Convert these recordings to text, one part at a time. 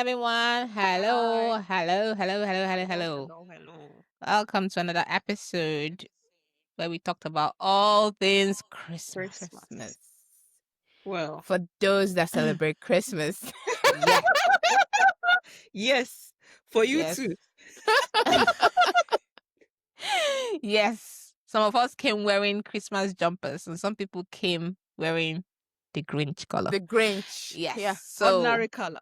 everyone. Hello, Hi. hello, hello, hello, hello, Hello, hello. hello, hello. Welcome to another episode where we talked about all things Christmas. Christmas. Well, For those that celebrate Christmas. yes, yes, for you Yes. too. Yes. Some of us came wearing Christmas jumpers, and some people came wearing the Grinch color. The Grinch. Yes. Yeah. So Ordinary color.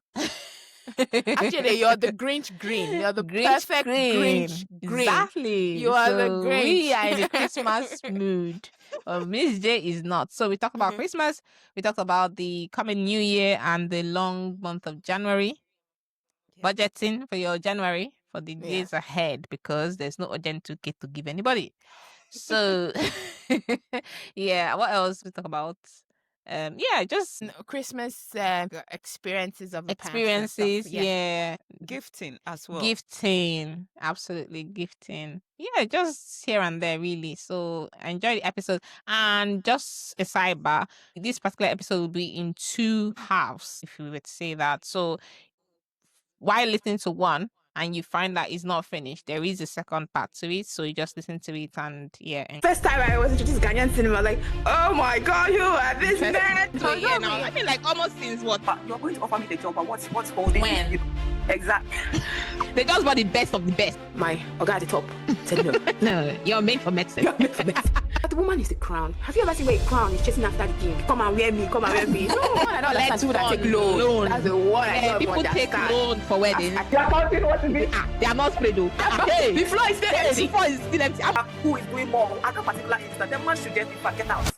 Actually, you're the Grinch green. You're the Grinch perfect green. Grinch green. Exactly. You are the So we Grinch. are in a Christmas mood. Miss J is not. So we talk about Christmas. We talk about the coming New Year and the long month of January. Budgeting for your January for the Yeah. days ahead because there's no urgent to get to give anybody. So yeah, what else we talk about? Yeah, just Christmas experiences of the past and experiences. stuff. Yeah. Gifting as well. Gifting, absolutely gifting. Yeah, just here and there, really. So enjoy the episode. And just a sidebar, this particular episode will be in two halves, if we would say that. So while listening to one and you find that it's not finished, there is a second part to it. So you just listen to it and yeah. First time I was introduced to Ghanaian cinema, like, oh my god, who are this man? So yeah, now I feel like almost since what? But you're going to offer me the job, but what's holding When? you? Exactly. They just bought the best of the best. My guy at the top said no. No, you're made for medicine. You're made for medicine. But the woman is the crown. Have you ever seen where a crown is chasing after the king? Come and wear me, come and wear me. No, I don't understand people that take loan. That's the one I don't People take understand. loan for weddings. You're counting what is it? They are not spread though. Hey, The floor is still the empty. floor is still empty. Who is doing more at that particular instant? The man should just get out.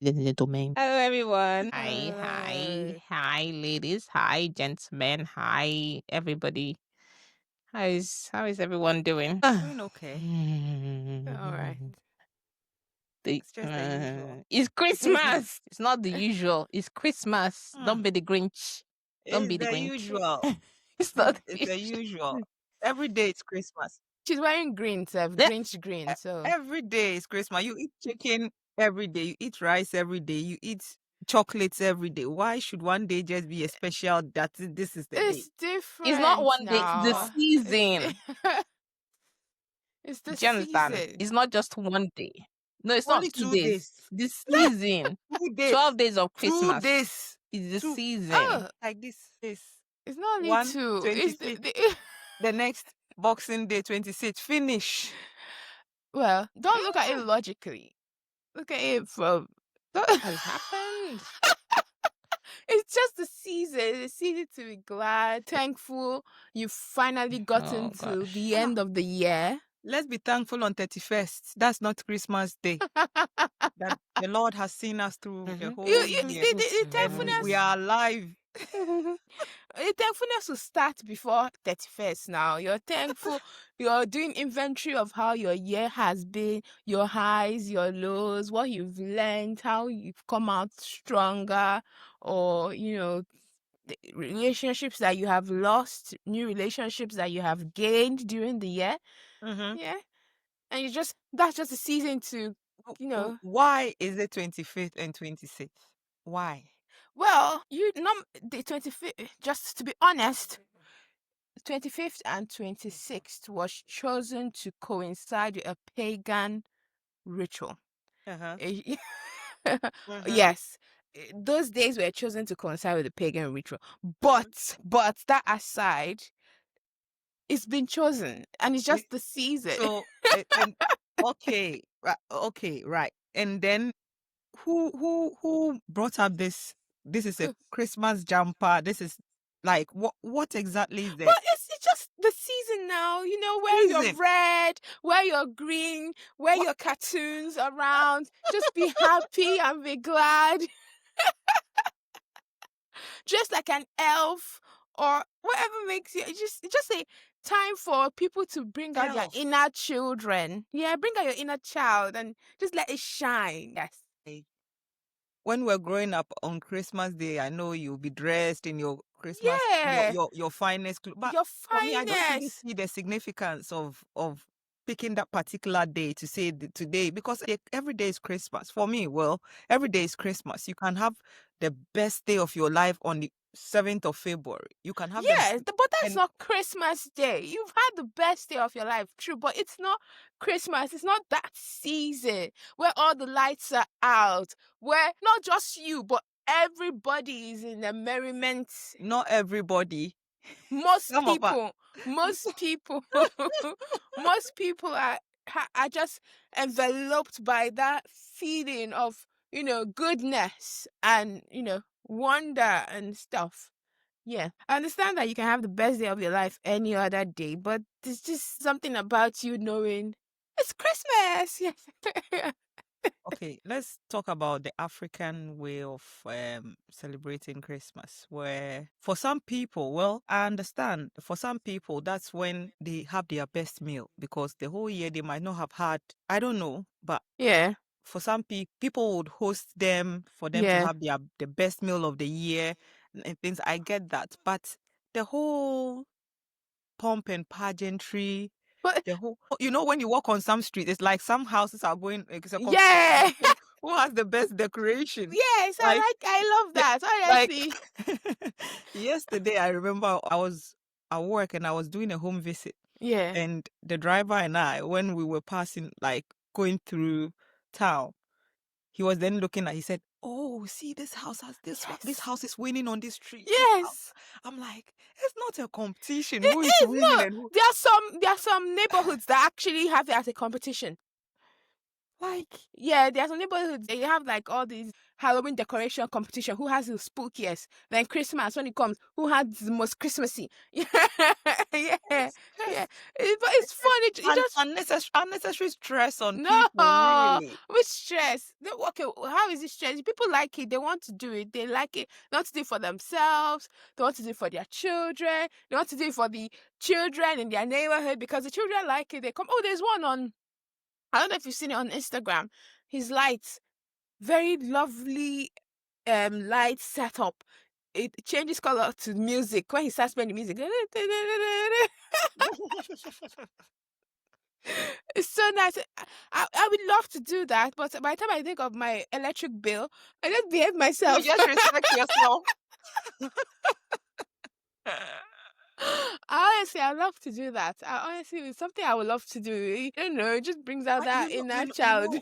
Ladies and gentlemen. Hello everyone. Hello. Hi ladies. Hi gentlemen. Hi everybody. How is everyone doing? Doing okay. All right. It's just the usual. It's Christmas. It's not the usual. It's Christmas. Don't be the Grinch. Don't It's be the the Grinch. usual. It's not It's the usual. Every day it's Christmas. She's wearing green, so Yeah. Grinch green. So Every day is Christmas. You eat chicken every day. You eat rice every day. You eat chocolates every day. Why should one day just be a special that this is the day? it's different. It's not one day. It's the now. season. It's the Do you understand? season. It's not just one day. No, it's Only not 2 2 days. days. The season. 2 days. 12 days of 2 Christmas. days. Is the Two- season. Oh, Like this. it's not only One, two. It's 25th. The next Boxing Day, 26th. Finish. well, don't look at it logically. Look at it from. What has happened? It's just the season. It's a season to be glad, thankful. You've finally gotten Oh, to gosh. the end of the year. Let's be thankful on 31st. That's not Christmas Day. That the Lord has seen us through the Mhm. whole You, year. the And thankfulness, we are alive. the thankfulness will start before 31st now. You're thankful. You're doing inventory of how your year has been, your highs, your lows, what you've learned, how you've come out stronger, or, the relationships that you have lost, new relationships that you have gained during the year. Mhm. Yeah. And that's just a season to, Why is it 25th and 26th? Why? well, the 25th, just to be honest, 25th and 26th was chosen to coincide with a pagan ritual. Uh-huh. Eh, Uh-huh. Yes, those days were chosen to coincide with the pagan ritual. But that aside, it's been chosen, and it's just the season. So, and okay, right. And then who brought up this? This is a Christmas jumper. This is like what exactly is that? Well, it's just the season now. Wear your Season. red, wear your green, wear your cartoons around. Just be happy and be glad. Just like an elf or whatever makes you. It's just a time for people to bring out their Elf. inner children. Yeah, bring out your inner child and just let it shine. Yes. when we're growing up on Christmas Day, I know you'll be dressed in your Christmas, Yeah. your finest clothes. But Your for me, I don't really finest. see the significance of picking that particular day to say today, because every day is Christmas. For me, well, every day is Christmas. You can have the best day of your life on the 7th of February. You can have Yes, but that's and not Christmas Day. You've had the best day of your life, true, but it's not Christmas. It's not that season where all the lights are out, where not just you, but everybody is in a merriment. not everybody. Most Some of us. people, most people, most people are just enveloped by that feeling of, goodness and, wonder and stuff. Yeah, I understand that you can have the best day of your life any other day, but there's just something about you knowing it's Christmas. Yes. Okay, let's talk about the African way of celebrating Christmas, where for some people, well, I understand, for some people, that's when they have their best meal, because the whole year they might not have had, I don't know, but Yeah. for some people would host them for them to Yeah. have the best meal of the year and things. I get that, but the whole pomp and pageantry, But the whole, when you walk on some street, it's like some houses are going, it's a yeah. competition. Who has the best decoration? Yes, Like, I love that. like Honestly. yesterday, I remember I was at work and I was doing a home visit, Yeah. and the driver and I, when we were passing, like going through town, he was then looking he said, "Oh, see, this house has this one. This Yes. house is winning on this street." Yes. I'm like, it's not a competition. It Who is is winning no. and who? There are some neighborhoods that actually have it as a competition. Like, Yeah, there are some neighborhoods they have like all these Halloween decoration competition. Who has the spookiest? Then Christmas when it comes, who has the most Christmassy? Yeah, yeah, yes, yeah. yes. But it's funny. You just Unnecessary stress on no, people, really. with stress. Okay, how is it stress? People like it. They want to do it. They like it. They want to do it for themselves. They want to do it for their children. They want to do it for the children in their neighborhood because the children like it. They come. Oh, there's one on. I don't know if you've seen it on Instagram. His lights, very lovely light setup. It changes color to music when he starts playing the music. It's so nice. I would love to do that, but by the time I think of my electric bill, I just behave You myself. just respect yourself. Honestly, I love to do that. Honestly, it's something I would love to do. It just brings out But that inner child.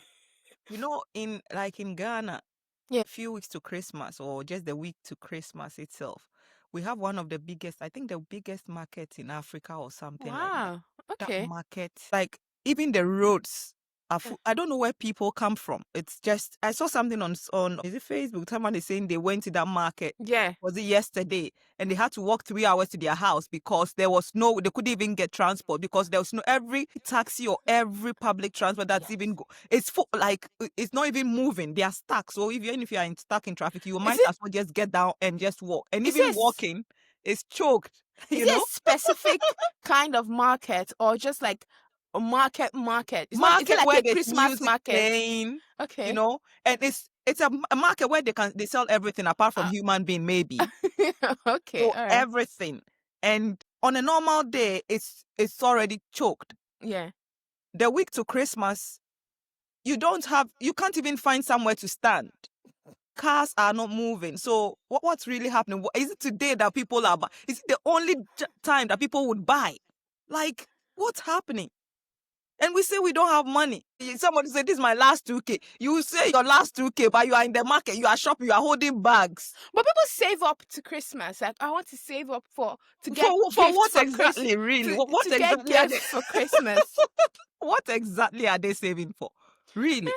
in Ghana, Yeah. few weeks to Christmas or just the week to Christmas itself, we have one of the biggest, I think the biggest market in Africa or something like that. Wow. Okay. That market, like even the roads are full. I don't know where people come from. It's just, I saw something on is it Facebook? Someone is saying they went to that market. Yeah. Was it yesterday? And they had to walk 3 hours to their house because they couldn't even get transport because there was no, every taxi or every public transport that's even it's full, like it's not even moving. They are stuck. So even if you are stuck in traffic, you might as well just get down and just walk. And even walking is choked. Is it a specific kind of market or just like a market? It's not, is it like where a there's Christmas music market? playing, Okay. and it's a market where they sell everything apart from human being, maybe. Okay. So All right. everything. And on a normal day, it's already choked. Yeah. The week to Christmas, you can't even find somewhere to stand. Cars are not moving. So what's really happening? Is it today that people are buying? Is it the only time that people would buy? Like, what's happening? And we say we don't have money. Somebody say, this is my last 2K. You say your last 2K, but you are in the market, you are shopping, you are holding bags. But people save up to Christmas. Like, I want to save up to get for gifts what for exactly, really? What to exactly get gifts for Christmas. What exactly are they saving for? Really?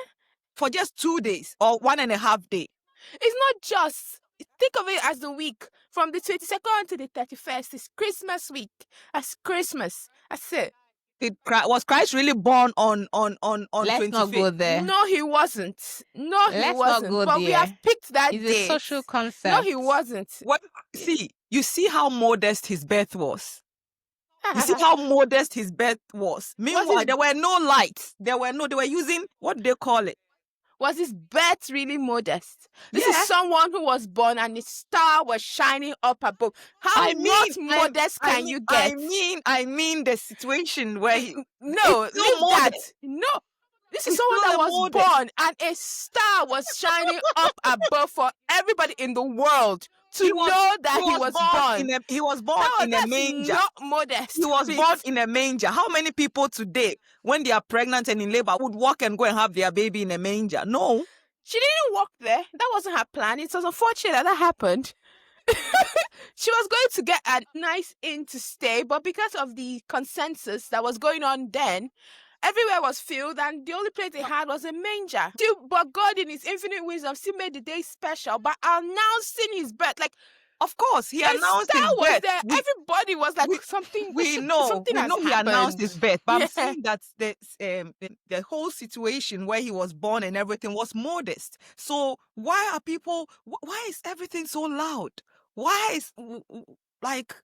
For just 2 days or 1.5 days? It's not just. Think of it as the week from the 22nd to the 31st. It's Christmas week. That's Christmas. That's it. Was Christ really born on Let's 25th? not go there. No, he wasn't. No, he Let's wasn't. not go But we have there. picked that It's date. a social concept. No, he wasn't. What? See, you see how modest his birth was. You see how modest his birth was. Meanwhile, there were no lights. They were using, what do they call it? Was his birth really modest? This is Yeah. someone who was born and his star was shining up above. How not modest can you get? I mean the situation where he No, it's still leave that. modest. No. This is It's someone still that a was modest. born and a star was shining up above for everybody in the world to know that he was born. He was born in a That's manger. not modest. He was please. born in a manger. How many people today, when they are pregnant and in labor, would walk and go and have their baby in a manger? No. She didn't walk there. That wasn't her plan. It was unfortunate that happened. She was going to get a nice inn to stay, but because of the consensus that was going on then, everywhere was filled, and the only place they had was a manger. But God, in His infinite wisdom, still made the day special by announcing His birth. Like, Of course, he a announced star his was birth. there. Everybody was like, we- something. We know something has he announced happened. his birth, but Yeah. I'm saying that the whole situation where he was born and everything was modest. So why are people? Why is everything so loud? Why is like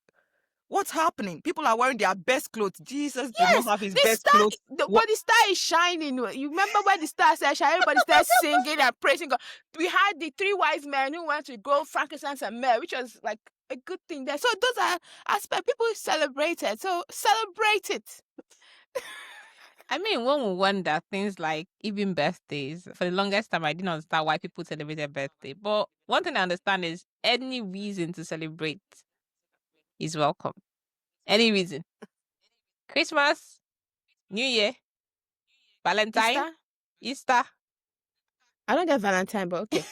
what's happening? People are wearing their best clothes. Jesus did Yes, not have his the best star, clothes. but the star is shining. You remember when the star said, everybody started singing and praising God. We had the 3 wise men who went to go frankincense and myrrh, which was like a good thing there. So those are aspects people celebrated. So celebrate it. I mean, one will wonder things like even birthdays. For the longest time, I didn't understand why people celebrate their birthday. But one thing I understand is any reason to celebrate is welcome. Any reason. Christmas, New Year, Valentine, Easter. I don't get Valentine, but okay.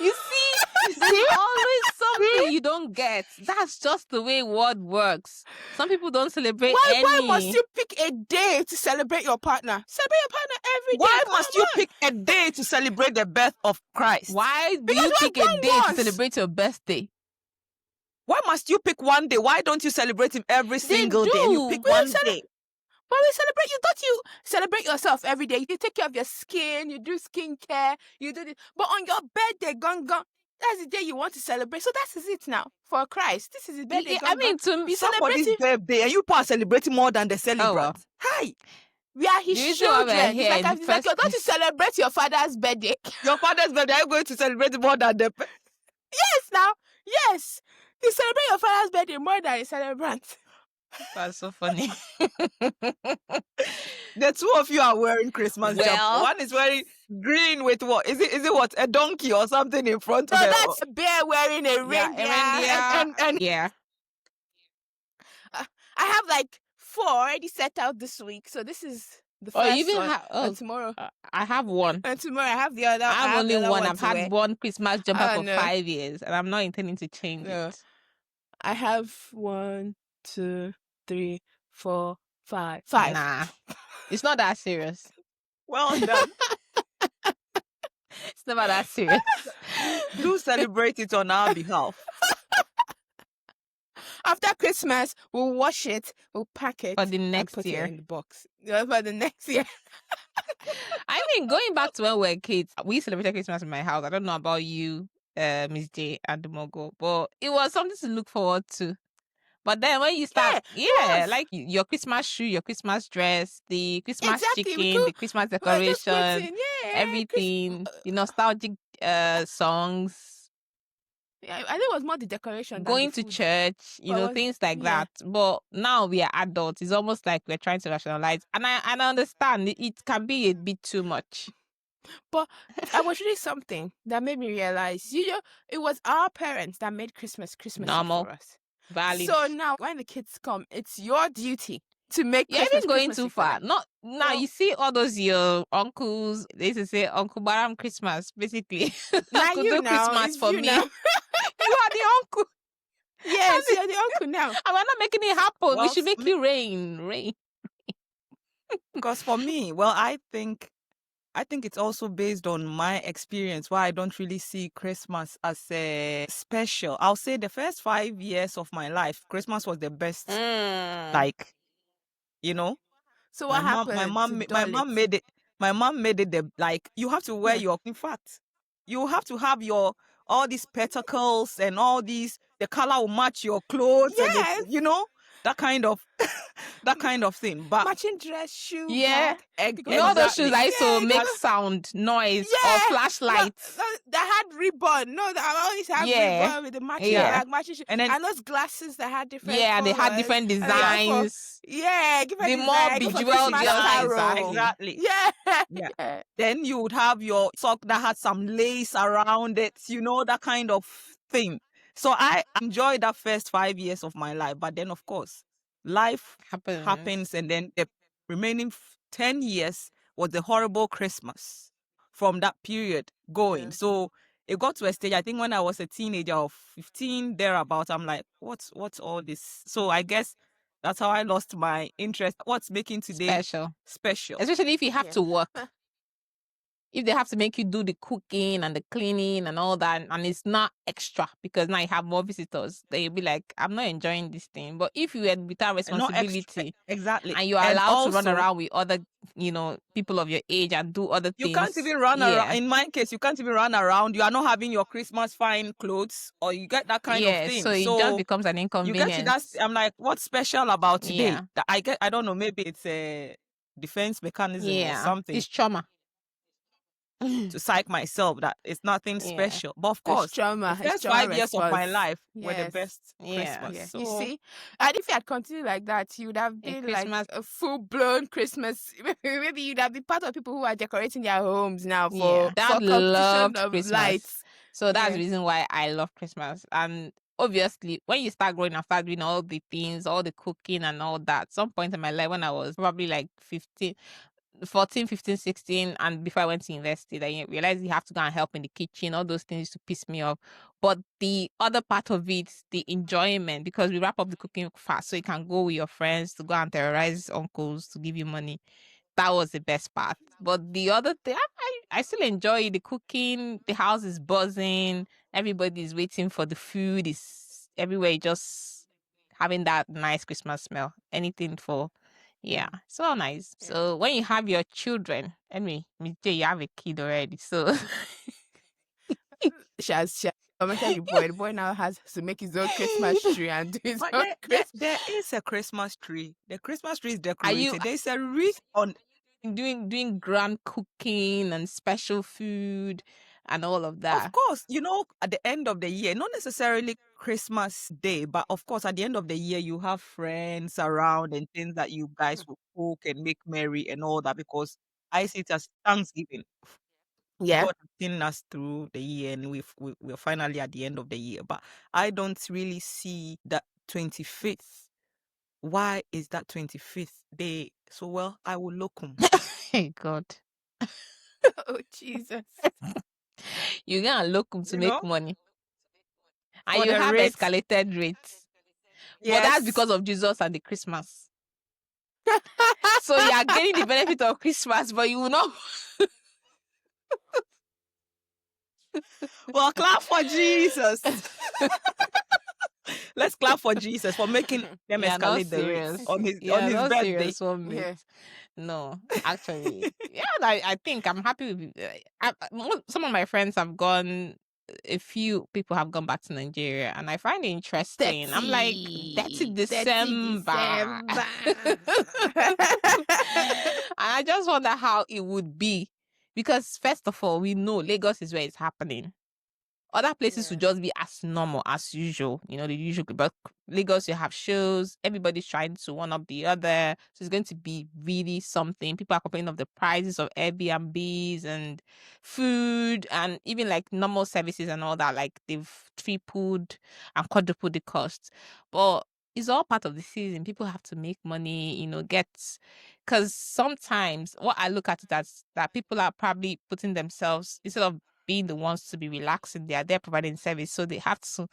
You see, there's always something you don't get. That's just the way world works. Some people don't celebrate Why must you pick a day to celebrate your partner? Celebrate your partner every day. Why Come must you on. pick a day to celebrate the birth of Christ? Why do Because you we're pick a born day to once. celebrate your birthday? Why must you pick one day? Why don't you celebrate him every single day? And you do. pick We one cele- day. But we celebrate you. Don't you celebrate yourself every day? You take care of your skin, you do skincare, you do this. But on your birthday, gone, that's the day you want to celebrate. So that is it now for Christ. This is his birthday. Yeah, I mean, to we Somebody's celebrate birthday and you people are celebrating more than the celebrant. well. Hi, We are his The reason why we're children. here in the It's like first you're going to place- celebrate your father's birthday. your father's birthday. Are you going to celebrate more than the? Yes, now. Yes. You celebrate your father's birthday more than a celebrant. That's so funny. The two of you are wearing Christmas jumper. Well- One is wearing green with what? Is it what? A donkey or something in front No, of it? that's a bear wearing a Yeah, reindeer. a reindeer. And Yeah. I have like 4 already set out this week. So this is the Oh, first you even one. have. Oh, And tomorrow. I have one. And tomorrow I have the other. I have only the other one. I've to wear. had one Christmas jumper Oh, for no. 5 years, and I'm not intending to change No. it. I have 1, 2, 3, 4, 5. 5. Nah, it's not that serious. well done. It's never that serious. Do celebrate it on our behalf. After Christmas, we'll wash it, we'll pack it For the and next put year. it in the box. Yeah, for the next year. I mean, going back to when we were kids, we celebrated Christmas in my house. I don't know about you, Miss J and the Mogo, but it was something to look forward to. But then when you start, was. like your Christmas shoe, your Christmas dress, the Christmas Exactly, we chicken, could- the Christmas We're just decoration, putting, everything, the nostalgic songs, Yeah, I think it was more the decoration. than going the to food. church, But it was- things like yeah. that. But now we are adults. It's almost like we're trying to rationalize. And I understand it can be a bit too much. I was reading something that made me realize, it was our parents that made Christmas Normal. for us. Valid. So now, when the kids come, it's your duty to make You're Christmas even going Christmassy too for far. them. Not now. Well- You see all those your uncles. They used to say Uncle Baram Christmas, basically. Now Uncle you do now, Christmas it's for you me. now. You are the uncle, Yes, you're the uncle now. and we're not making it happen. We Well, should make you rain. Because for me, well, I think it's also based on my experience why I don't really see Christmas as a special. I'll say the first 5 years of my life, Christmas was the best. Like, So what happened? my mom to made it. My mom made it you have to wear your. In fact, you have to have all these spectacles and all these. The color will match your clothes, Yes. and that kind of that kind of thing. But Matching dress, shoe, Yeah. bag. You know those shoes exactly. that used to Yeah, make sound, noise, or Yeah. flashlights. No, that had ribbon. No, that always have Yeah. ribbon with the matching Yeah. bag, matching shoe. And then- those glasses that had different Yeah, they had colours. different And they go for- designs. Yeah, different The more design. Go for bejeweled Christmas girls, Carol. exactly. Yeah. Yeah. Yeah. Then you would have your sock that had some lace around it, that kind of thing. So I enjoyed that first 5 years of my life. But then, of course, life happens. And then the remaining 10 years was the horrible Christmas from that period going. Yeah. So it got to a stage, I think when I was a teenager of 15, thereabout, I'm like, what's all this? So I guess that's how I lost my interest. What's making today special? Especially if you have Yeah. to work. If they have to make you do the cooking and the cleaning and all that, and it's not extra because now you have more visitors, then you'll be like, I'm not enjoying this thing. But if you had without Not extra, responsibility, exactly, and you're and allowed to run also, around with other, people of your age and do other you things. can't even run around. In my case, you can't even run around. You are not having your Christmas fine clothes, or you get that kind of thing. So it just becomes an you inconvenience. get to that. I'm like, what's special about today? Yeah. That I don't know. Maybe it's a defense mechanism or something It's trauma. to psych myself that it's nothing Yeah. special. But of It's course, trauma. the It's first trauma 5 years of my response. life were the Yes. best Yeah. Christmas. Yeah. So, You see, and if you had continued like that, you would have been like Christmas- a full-blown Christmas. Maybe you'd have been part of people who are decorating their homes now for, Yeah. for Dad competition loved of Christmas. lights. So that's Yeah. the reason why I love Christmas. And obviously, when you start growing and start doing all the things, all the cooking and all that, some point in my life when I was probably like 14, 15, 16, and before I went to university, I realized you have to go and help in the kitchen. All those things used to piss me off. But the other part of it, the enjoyment, because we wrap up the cooking fast, so you can go with your friends to go and terrorize uncles to give you money. That was the best part. But the other thing, I still enjoy the cooking. The house is buzzing. Everybody's waiting for the food. Is everywhere just having that nice Christmas smell. Anything for, so nice. Yeah. So when you have your children, anyway, Miss J, you have a kid already. So She has commented the boy. The boy now has to make his own Christmas tree and do his but own there is a Christmas tree. The Christmas tree is Are you- decorated. There's a wreath on. doing grand cooking and special food and all of that. Of course, at the end of the year, not necessarily Christmas Day, but of course, at the end of the year, you have friends around and things that you guys will cook and make merry and all that, because I see it as Thanksgiving. Yeah. God has seen us through the year, and we're finally at the end of the year. But I don't really see that 25th. Why is that 25th day? So, well, I will look 'em. Hey God. Oh Jesus. You're gonna look to You make know? money. And For you the have rates. escalated rates. But Yes. that's because of Jesus and the Christmas. So you are getting the benefit of Christmas, but you will not. Well, clap for Jesus. Let's clap for Jesus for making them Yeah, not escalate the serious. rates on his Yeah, on his not birthday. serious one bit. Yeah. No, actually, I think I'm happy with. Some of my friends have gone. A few people have gone back to Nigeria, and I find it interesting. I'm like, that's 30 December. December. And I just wonder how it would be, because first of all, we know Lagos is where it's happening. Other places would just be as normal as usual, the usual. But Lagos, you have shows. Everybody's trying to one up the other. So it's going to be really something. People are complaining of the prices of Airbnbs and food, and even like normal services and all that. Like they've tripled and quadrupled the cost. But it's all part of the season. People have to make money, because sometimes what I look at it as that people are probably putting themselves, instead of being the ones to be relaxing, they are there providing service, so they have to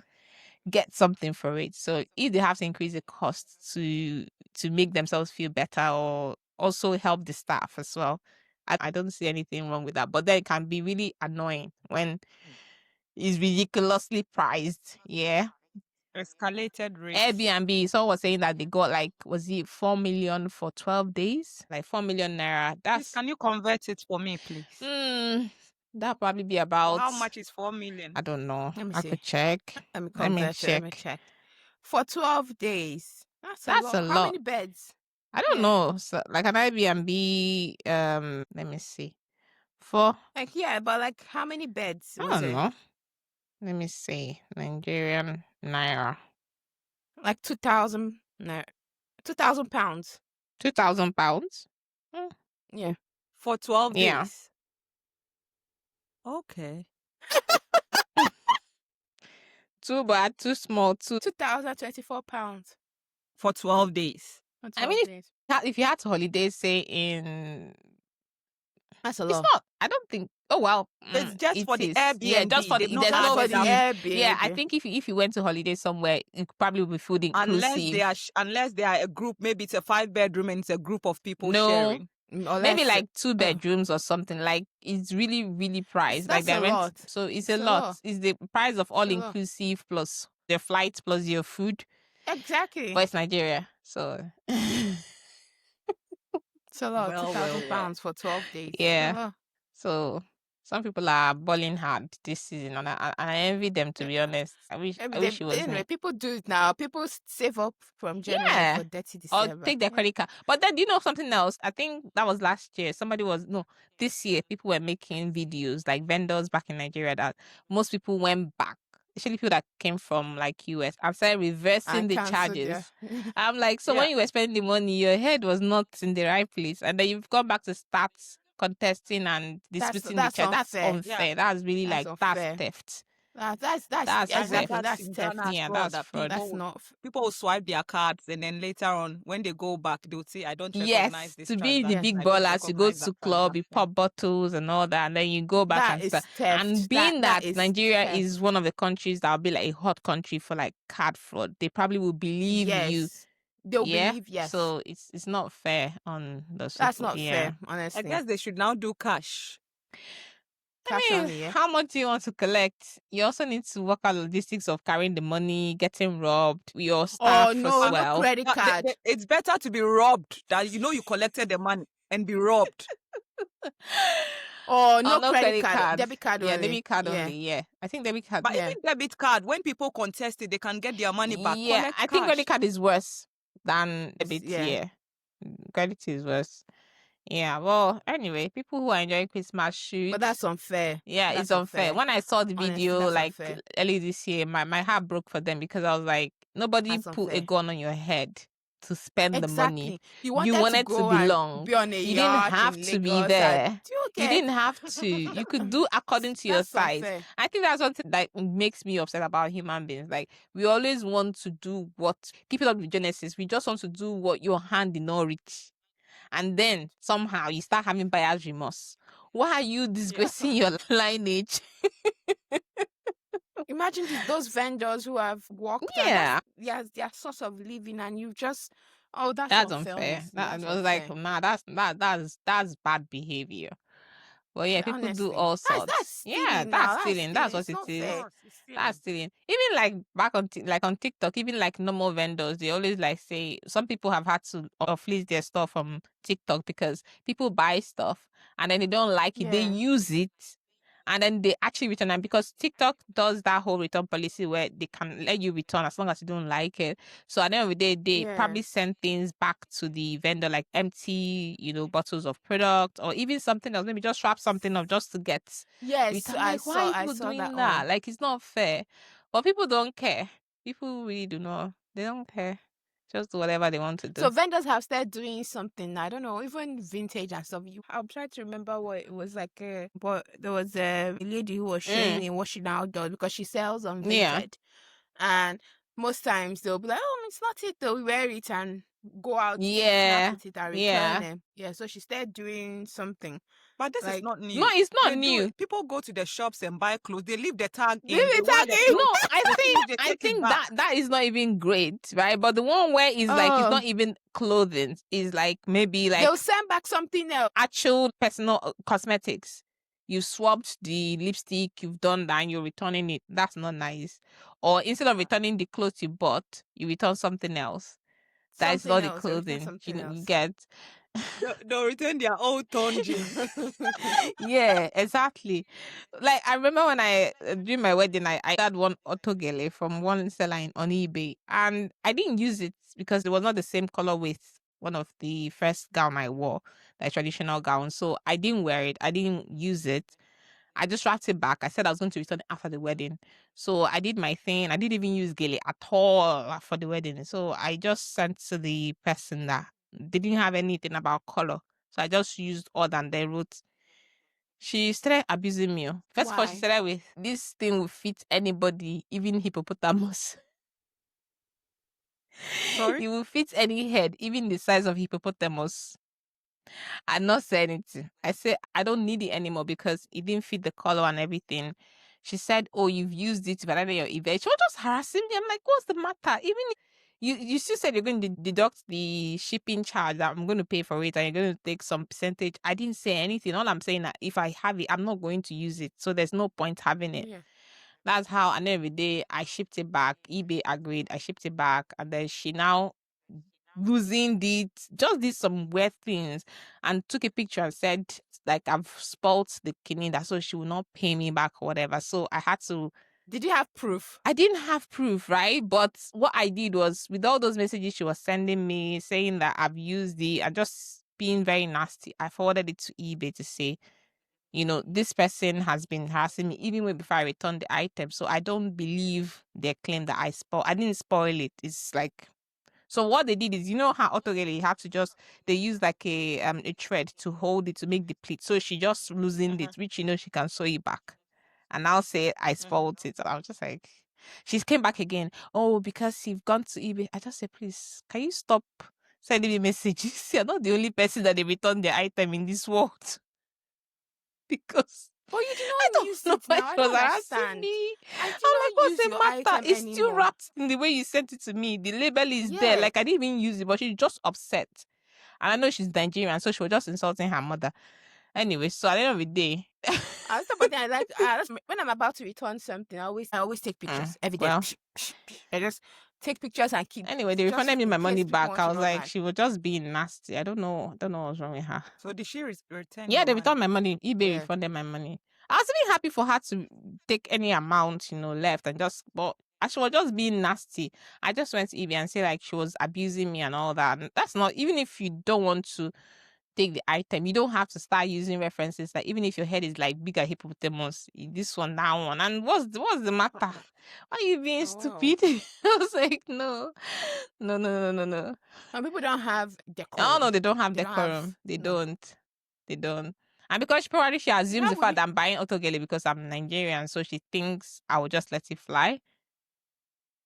get something for it. So if they have to increase the cost to make themselves feel better, or also help the staff as well, I don't see anything wrong with that. But then it can be really annoying when it's ridiculously priced. Yeah. Escalated rates. Airbnb, someone was saying that they got was it 4 million for 12 days? Like 4 million naira. Please, That's can you convert it for me, please? that'll probably be about, How much is 4 million? I don't know. Let me I see. could check. Let me Let me convert it. Let me check. check. For 12 days. That's That's a a lot. How lot. many beds? I don't know. So, like an Airbnb, let me see. For Like, yeah, but like, how many beds I was don't it? know. Let me see. Nigerian naira. Like 2,000, no, 2,000 pounds. £2,000. Yeah. For 12 Yeah. days. Okay. Too bad, too small, too. 2,024 pounds For 12 days. for I 12 mean, days. if you had to holiday, say in, That's a it's lot. not. I don't think. Oh well, It's just it for the is. Yeah, just Airbnb. for They've the. not There's Just no for added the up. fee. Yeah, I Airbnb. think if you went to holiday somewhere, it probably would be food Unless inclusive. they are unless they are a group, maybe it's a 5-bedroom and it's a group of people No, sharing. maybe Unless, like 2 bedrooms or something. Like it's really, really priced. Like that's the a rent, lot. so it's It's a a lot. lot. It's the price of all It's a lot. inclusive plus the flights plus your food. Exactly. But it's Nigeria, so It's a lot. Well, 2,000 well, well. pounds for 12 days. yeah. It's a lot. So some people are balling hard this season, and I envy them, to be honest. I wish it was Anyway, me. people do it now. People save up from January Yeah. for dirty Or December. take their Yeah. credit card. But then, you know something else? I think that was last year. This year, people were making videos, like vendors back in Nigeria, that most people went back, especially people that came from like US, and started reversing And the cancel their. charges. I'm like, so Yeah. when you were spending the money, your head was not in the right place, and then you've gone back to start contesting and disputing the That's charge. That's unfair. unfair. Yeah. That's really That's like that's unfair. theft. That's That's I heard exactly theft. that's that's in theft. Ghana as Yeah, well, that's that fraud. That's people not. people will swipe their cards and then later on when they go back they'll say I don't recognize Yes, this to be the transaction. big I don't ballers, you go recognize that to club, you transaction. pop bottles and all that, and then you go back That and is start. theft. And being that is Nigeria theft. is one of the countries that will be like a hot country for like card fraud, they probably will believe you. Yes. They'll Yeah. believe yes. So it's not fair on those That's people. not Yeah. fair, I honestly. guess they should now do cash. Cash I mean, only, yeah. how much do you want to collect? You also need to work out logistics of carrying the money, getting robbed, your staff Oh no, as no well. credit card. It's better to be robbed than you collected the money and be robbed. Oh, Oh, no credit card. Debit card Yeah, only. debit card Yeah. only. Yeah, I think debit card. But Yeah. even debit card, when people contest it, they can get their money back. Yeah, Collect I think cash. credit card is worse than It's- debit. yeah. Yeah, credit is worse. Yeah. Well, anyway, people who are enjoying Christmas should. But that's unfair. Yeah, That's it's unfair. When I saw the Honestly, video that's like unfair. early this year, my heart broke for them because I was like, nobody That's put a unfair. gun on your head to spend the money. Exactly. You wanted to go belong. and be on a You didn't yacht have in to be Lagos there. and- Do you You get? didn't have to. You could do according to your That's size. unfair. I think that's what that makes me upset about human beings. Like we always want to do what keep it up with Genesis. We just want to do what your hand did not reach. And then somehow you start having buyer's remorse. Why are you disgracing your lineage? Imagine those vendors who have worked. Yeah. And that's their source of living, and you just that's That's unfair. unfair. Honestly. That That's was like, unfair. nah, that's bad behavior. Well, yeah, people do Honestly. all sorts. That's stealing Yeah, now. that's stealing. That's what It's it not is. fair. That's stealing. Even like back on like on TikTok, even like normal vendors, they always like say some people have had to fleece their stuff from TikTok because people buy stuff and then they don't like it. They Yeah. use it and then they actually return it because TikTok does that whole return policy where they can let you return as long as you don't like it. So at the end of the day, they Yeah. probably send things back to the vendor, like empty, bottles of product or even something else. Maybe just wrap something up just to get Yes, return. I Like, why saw. are I people saw doing that. that? Like, it's not fair. But people don't care. People really do not. They don't care. Just do whatever they want to do. So vendors have started doing something. I don't know, even vintage and stuff. I'm trying to remember what it was like. But there was a lady who was showing me washing outdoors because she sells on Yeah. vintage, and most times they'll be like, "Oh, it's not it." They'll wear it and go out, Yeah. snap at it, and Yeah. return them. Yeah. So she started doing something. But this is Like- not new. No, it's not They do new. it. People go to the shops and buy clothes. They leave the tag in. Leave the They wear tag the in. No, clothes. I They think take it back. that is not even great, right? But the one where is like it's Oh. not even clothing, is like maybe like They'll send back something else. actual personal cosmetics. You swapped the lipstick, you've done that, and you're returning it. That's not nice. Or instead of returning the clothes you bought, you return something else. That is not the Something else, they'll return clothing. something You else. get. They'll return their old torn jeans. Yeah, exactly. Like I remember when I during my wedding, I got one autogele from one seller on eBay, and I didn't use it because it was not the same color with one of the first gown I wore, like traditional gown. So I didn't wear it. I didn't use it. I just wrapped it back. I said I was going to return it after the wedding. So I did my thing. I didn't even use gele at all for the wedding. So I just sent to the person that they didn't have anything about color. So I just used odd and they wrote. She started abusing me. First of all, she Why? started with, this thing will fit anybody, even hippopotamus. Sorry? It will fit any head, even the size of hippopotamus. I not say anything. I said I don't need it anymore because it didn't fit the color and everything. She said, "Oh, you've used it, but I know your event." She was just harassing me. I'm like, "What's the matter?" Even if you still said you're going to deduct the shipping charge that I'm going to pay for it, and you're going to take some percentage. I didn't say anything. All I'm saying that if I have it, I'm not going to use it. So there's no point having it. Yeah. That's how. And every day I shipped it back. eBay agreed. I shipped it back, and then she now losing it, just did some weird things and took a picture and said like I've spoilt the kidney, that so she will not pay me back or whatever. So I had to, Did you have proof? I didn't have proof, right? But what I did was, with all those messages she was sending me saying that I've used it and just being very nasty, I forwarded it to eBay to say, this person has been harassing me even way before I returned the item. So I don't believe their claim that I didn't spoil it. It's like, so what they did is, how autogele you have to just, they use like a thread to hold it to make the pleat. So she just loosened it, which she can sew it back. And I'll say I spoiled it. And I was just like, she came back again. Oh, because you've gone to eBay. I just said, please, can you stop sending me messages? You're not the only person that they return their item in this world. Because But you did I not don't use know it why now. she I was don't harassing understand. me. I I'm did like, not what's use the your matter? item It's still anymore. wrapped in the way you sent it to me. The label is there. Yeah. Like, I didn't even use it, but she's just upset. And I know she's Nigerian, so she was just insulting her mother. Anyway, so at the end of the day, Somebody when I'm about to return something, I always take pictures every day. well, I just take pictures and keep, anyway, they just refunded me in my case money people back. want I to was run like, mad. she was just being nasty. I don't know what's wrong with her. So did she return Yeah, your they money? returned my money. eBay Yeah. refunded my money. I was even happy for her to take any amount, left and just, but she was just being nasty. I just went to eBay and say like she was abusing me and all that. And that's not, even if you don't want to take the item, you don't have to start using references. Like, even if your head is like bigger hippopotamus, this one, that one. And what's the matter? Why are you being Oh, wow. stupid? I was like, no. Some people don't have Oh decorum. no, they don't have They don't have decorum. They no. don't. They don't. And because she assumes How the will fact you that I'm buying Autogele because I'm Nigerian, so she thinks I will just let it fly.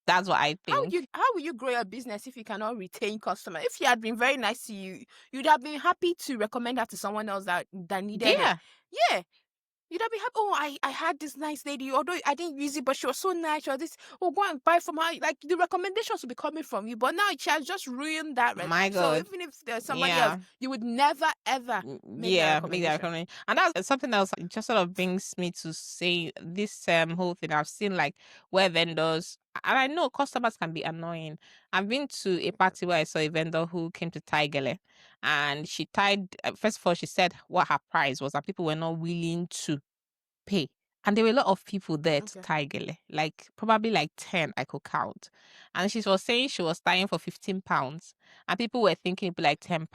That's what I think. how will you grow your business if you cannot retain customers? If she had been very nice to you, you'd have been happy to recommend her to someone else that needed it. Yeah. Yeah. You'd have been happy. Oh, I had this nice lady, although I didn't use it, but she was so nice. She was this, oh, go and buy from her. Like, the recommendations will be coming from you. But now she has just ruined that. My So God. even if there's somebody else, Yeah. you would never, ever make that Yeah, make that recommendation. recommendation. And that's something else. It just sort of brings me to say this whole thing. I've seen like where vendors, and I know customers can be annoying. I've been to a party where I saw a vendor who came to tie gele, and she tied. First of all, she said what her price was, and people were not willing to pay. And there were a lot of people there to Okay. tie gele, like probably like 10 I could count. And she was saying she was tying for £15, and people were thinking it'd be like £10.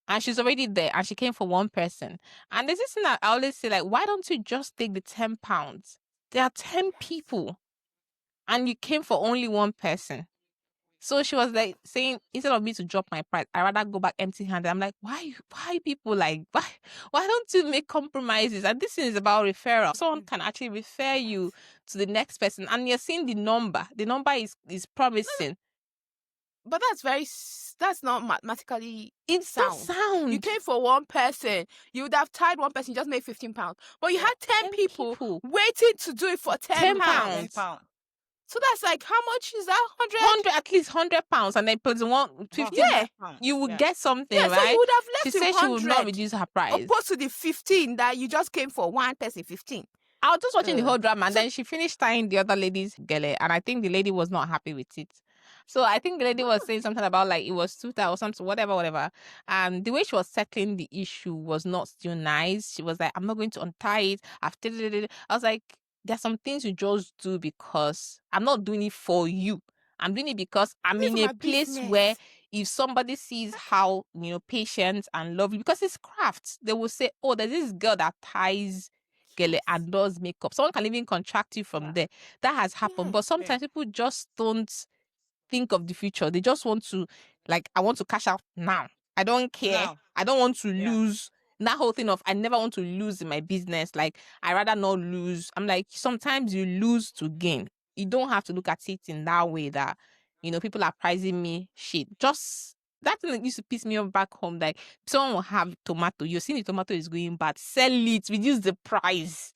And she's already there, and she came for one person. And there's this thing that I always say, like, why don't you just take the £10? There are 10 people, and you came for only one person. So she was like saying, instead of me to drop my price, I rather go back empty handed. I'm like, why people like, why don't you make compromises? And this is about referral. Someone can actually refer you to the next person, and you're seeing the number. The number is promising. But that's not mathematically It's sound. sound. You came for one person. You would have tied one person, just made £15. But you had 10 people waiting to do it for £10. £10. £10. So that's like, how much is that? 100? 100, at least £100, and then plus one 50. Yeah. You would Yes. get something, Yeah, right? so you would have She left said with she would not 100 reduce her price. opposed to the 15 that you just came for one person, 15. I was just watching the Uh, whole drama, and so- then she finished tying the other lady's gele, and I think the lady was not happy with it. So I think the lady was saying something about like it was 2,000 or something, whatever. And the way she was settling the issue was not still nice. She was like, I'm not going to untie it. I was like, there's some things you just do because I'm not doing it for you. I'm doing it because I'm This in is a my place business. where if somebody sees how, patient and lovely, because it's craft, they will say, oh, there's this girl that ties gele and does makeup. Someone can even contract you from there. That has happened. But sometimes people just don't think of the future. They just want to, like, I want to cash out now. I don't care. Now. I don't want to Yeah. lose. That whole thing of I never want to lose in my business. Like, I rather not lose. I'm like, sometimes you lose to gain. You don't have to look at it in that way that, people are pricing me shit. Just that thing that used to piss me off back home. Like, someone will have tomato. You're seeing the tomato is going bad. Sell it. Reduce the price.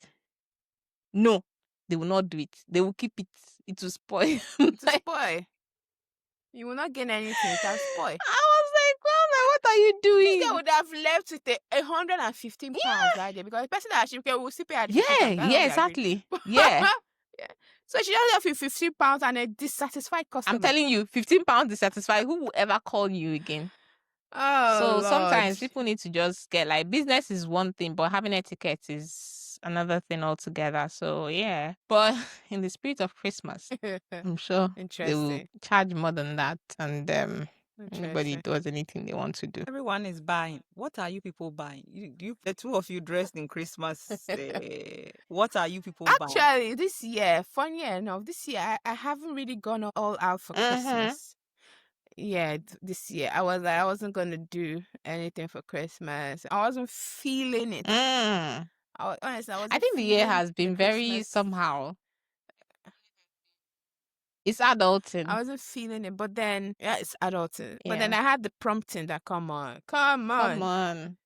No, they will not do it. They will keep it. It will spoil. To spoil. You will not gain anything. It can spoil. I was like, well, what are you doing? This guy would have left with 115 pounds right there, because the person that she will still pay at the 50 Yeah, pounds. That's yeah, what we agreed. exactly. Yeah. Yeah. So she just left with 15 pounds and a dissatisfied customer. I'm telling you, 15 pounds dissatisfied. Who will ever call you again? Oh, So Lord. sometimes people need to just get, like, business is one thing, but having etiquette is another thing altogether. So yeah. But in the spirit of Christmas, I'm sure they will Interesting. charge more than that, and nobody Interesting. does anything they want to do. Everyone is buying. What are you people buying? The two of you dressed in Christmas. What are you people buying? Actually, this year, funny enough, this year I haven't really gone all out for Christmas. Yeah, this year I wasn't gonna do anything for Christmas. I wasn't feeling it. Honestly, I wasn't. I think the year feeling has been very Christmas. somehow. It's adulting. I wasn't feeling it, but then it's adulting. But then Yeah. I had the prompting that come on. Come on.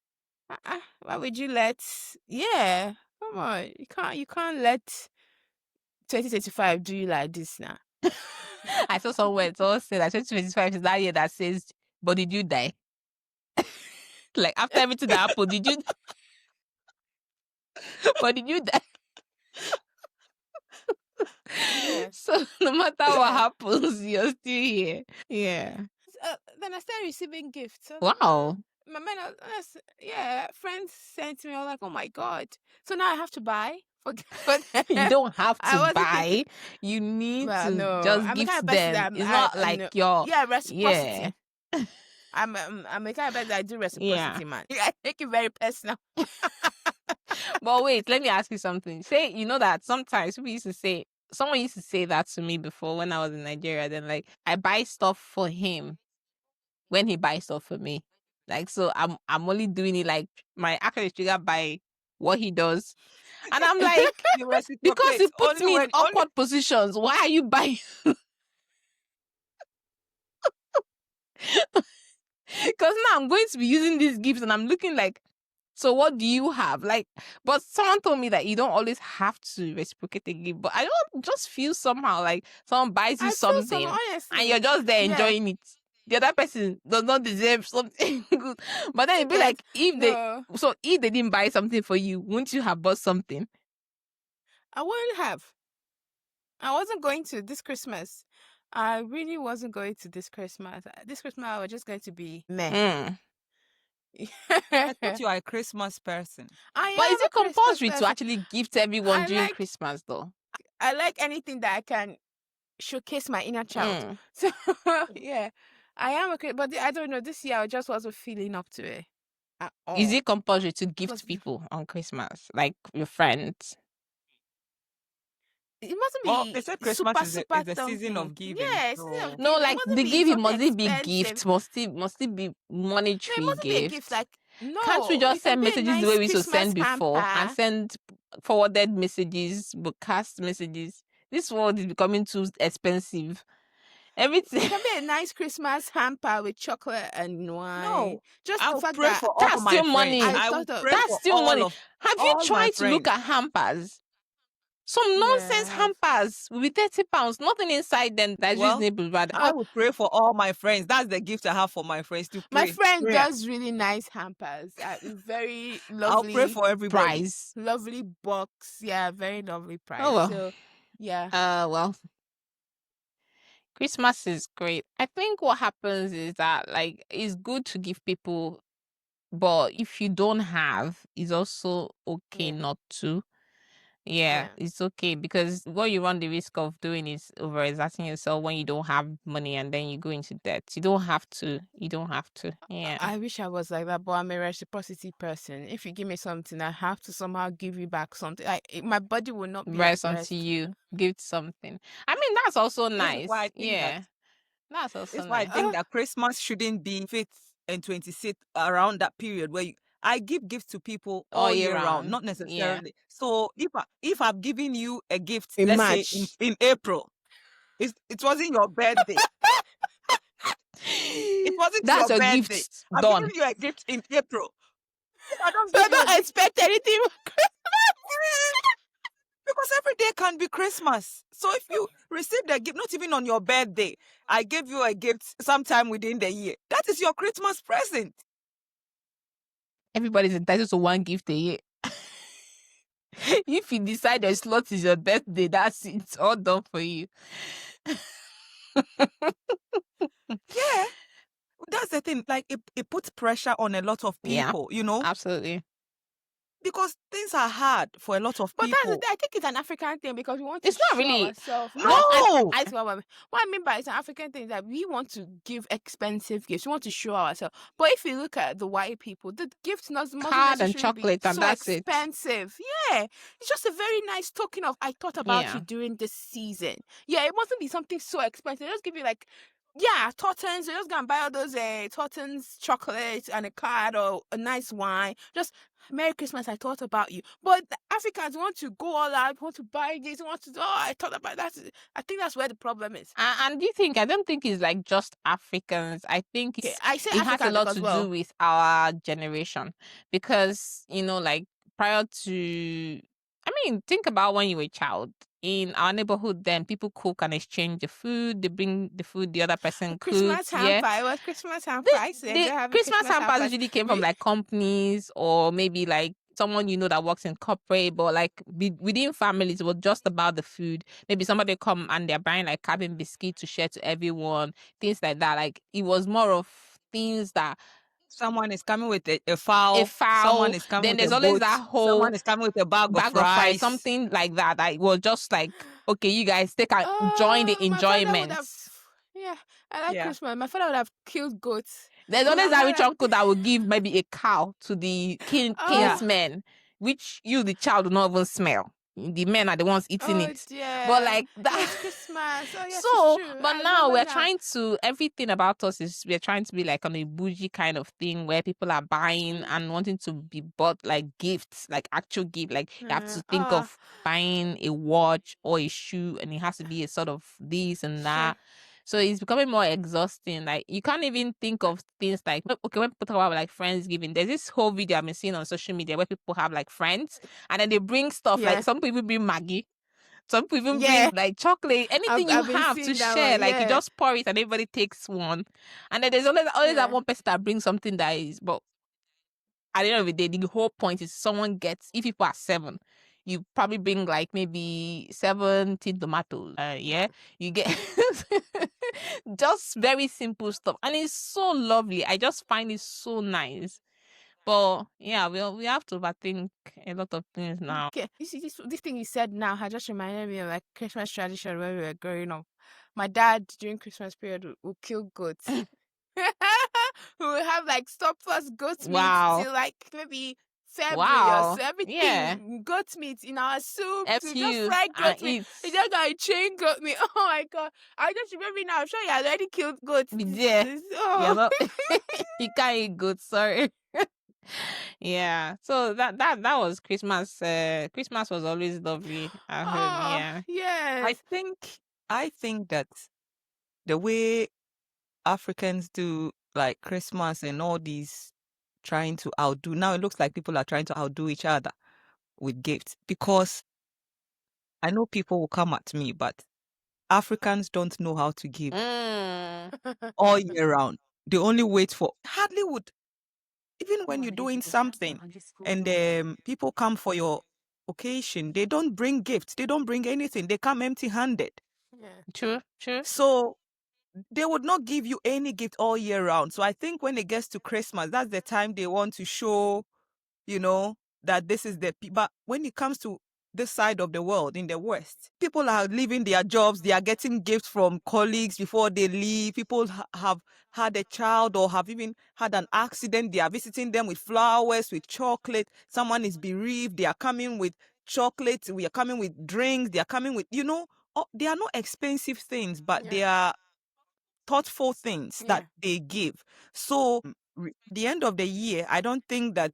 Why would you let? Yeah, come on. You can't let 2025 do you like this now. I saw somewhere someone said that 2025 is that year that says, but did you die? Like, after everything that happened, did you? But did you die? Yeah. So no matter what happens, you're still here. Yeah. Then I started receiving gifts. So Wow. my man, friends sent me. I was like, oh my god! So now I have to buy. You don't have I to wasn't buy. thinking- You need Well, to no, just I'm the gift kind of person them. that It's not like no. your Reciprocity. yeah. I'm the kind of person that I do reciprocity, Yeah. man. I take it very personal. But wait, let me ask you something. Say, that sometimes someone used to say that to me before when I was in Nigeria. Then, like, I buy stuff for him when he buys stuff for me. Like, so I'm only doing it, like, my action is triggered by what he does. And I'm like, You because reciprocate he puts only me in when- awkward positions. Why are you buying? Because now I'm going to be using these gifts and I'm looking like, so what do you have? Like, but someone told me that you don't always have to reciprocate a gift. But I don't just feel somehow like someone buys you I feel something honestly, and you're just there yeah. enjoying it. The other person does not deserve something good. But then it'd be like, if they didn't buy something for you, wouldn't you have bought something? I wouldn't have. I wasn't going to this Christmas. I really wasn't going to this Christmas. This Christmas I was just going to be meh. I thought you are a Christmas person. But is it compulsory to actually gift everyone during Christmas though? I like anything that I can showcase my inner child. So yeah, I am but I don't know. This year I just wasn't feeling up to it at all. Is it compulsory to gift people on Christmas, like your friends? It mustn't be. Well, they said Christmas is super the season of something. giving. Yeah, so- season of No, giving. like It mustn't the be gift, something must it be expensive. gift? Must it be monetary No, it mustn't be a gift. Like no, Can't we just it can send be a messages the nice way we used to Christmas send before and hamper. send forwarded messages, broadcast messages? This world is becoming too expensive. Everything. It can be a nice Christmas hamper with chocolate and wine. No, just I the will fact pray that for all That's my still friends. money. I will thought of- pray That's for still all money. of Have you all my tried to look friends. at hampers? Some nonsense Yeah. hampers will be 30 pounds. Nothing inside them that's Well, reasonable, rather. I will pray for all my friends. That's the gift I have for my friends to pray. my friend Prayer. does really nice hampers. Very I'll lovely. pray for everybody. Price. Lovely box. Yeah, very lovely price. Oh, well. So yeah. Well, Christmas is great. I think what happens is that, like, it's good to give people, but if you don't have, it's also okay Yeah. not to. Yeah, it's okay, because what you run the risk of doing is overexerting yourself when you don't have money and then you go into debt. You don't have to. You don't have to. Yeah. I wish I was like that, but I'm a reciprocity person. If you give me something, I have to somehow give you back something. My body will not be at Rest onto rest. you. Give something. I mean, that's also This is why I nice. think that Yeah. That's also That's why I nice. think that Christmas shouldn't be 5th and 26th around that period where I give gifts to people All all year year round, round. not Yeah. necessarily. So if I've given you a gift, In let's say March. in April, it wasn't your birthday. It wasn't That's your your birthday. gift I've given done. you a gift in April. If I don't So give you a don't gift expect anything. because every day can be Christmas. So if you receive the gift, not even on your birthday, I gave you a gift sometime within the year. That is your Christmas present. Everybody's entitled to one gift a year. If you decide your slot is your birthday, that's it. It's all done for you. Yeah. That's the thing. Like it puts pressure on a lot of Yeah. people, you know, Absolutely. because things are hard for a lot of But that's the people. thing. I think it's an African thing because we want to It's not show really. ourselves. No, I see what I mean by it's an African thing is that we want to give expensive gifts. We want to show ourselves. But if you look at the white people, the gift mustn't Card and necessarily be chocolate, and so that's it. expensive. Yeah. It's just a very nice token of I thought about Yeah. you during this season. Yeah, it mustn't be something so expensive. Just give you like Tottens. You're just gonna buy all those Tottens chocolates and a card or a nice wine. Just Merry Christmas, I thought about you. But the Africans want to go all out, want to buy this, want to I thought about that. I think that's where the problem is. And do you think, I don't think it's like just Africans. I think Okay, I say it has a Africans lot because to well, do with our generation, because, like prior to, I mean, think about when you were a child. In our neighborhood, then people cook and exchange the food. They bring the food the other person Christmas cooks. Yeah. hamper. It was Christmas hamper. I used to enjoy The having Christmas Christmas hampers hampers. usually came from like companies, or maybe like someone that works in corporate, but like within families, it was just about the food. Maybe somebody come and they're buying like cabin biscuit to share to everyone, things like that. Like it was more of things that someone is coming with a a fowl. Someone fowl. is coming Then with a there's always boat. that whole Someone is coming with a bag of bag of fries, rice. something like that. It was just like, okay, you guys take and join the My father would enjoyment. have. Yeah, I like Yeah. Christmas. My father would have killed goats. There's always that rich uncle that will give maybe a cow to the kinsmen, which you, the child, will not even smell. The men are the ones eating it. Dear. But like But that. it's Christmas. Oh yes, So, it's true. but I now remember we're now. trying to, everything about us is we're trying to be like on a bougie kind of thing where people are buying and wanting to be bought like gifts, like actual gift. Like you have to think of buying a watch or a shoe, and it has to be a sort of this and that. So it's becoming more exhausting. Like you can't even think of things like, okay, when people talk about like Friendsgiving, there's this whole video I've been seeing on social media where people have like friends and then they bring stuff, like some people bring Maggie, some people even bring like chocolate, anything you I've been have to seeing that share. one, Like you just pour it and everybody takes one. And then there's always that one person that brings something that is, but at the end of the day, the whole point is someone gets, if people are 7, you probably bring like maybe 17 tomatoes. Yeah, you get just very simple stuff, and it's so lovely. I just find it so nice. But yeah, we have to overthink a lot of things now. Okay, you see this thing you said now has just reminded me of like Christmas tradition when we were growing up. My dad during Christmas period would kill goats. We would have like surplus goat meat till like maybe February or so. Everything Yeah. goat meat in our soup. To just you fry goat and meat. eat. It's just got chain goat meat. Oh my god! I just remember now. I'm sure you had already killed goats. Yeah. Oh. not, you can't eat good. Sorry. Yeah. So that was Christmas. Christmas was always lovely at home. Yeah. Yes. I think that the way Africans do like Christmas and all these trying to outdo, now it looks like people are trying to outdo each other with gifts, because I know people will come at me, but Africans don't know how to give all year round. They only wait for, hardly would, even when you're doing something and people come for your occasion, they don't bring gifts, they don't bring anything, they come empty-handed. True. So they would not give you any gift all year round. So I think when it gets to Christmas, that's the time they want to show, that this is but when it comes to this side of the world in the West, people are leaving their jobs. They are getting gifts from colleagues before they leave. People have had a child or have even had an accident. They are visiting them with flowers, with chocolate. Someone is bereaved. They are coming with chocolate. We are coming with drinks. They are coming with, they are not expensive things, but they are thoughtful things that they give. So the end of the year, I don't think that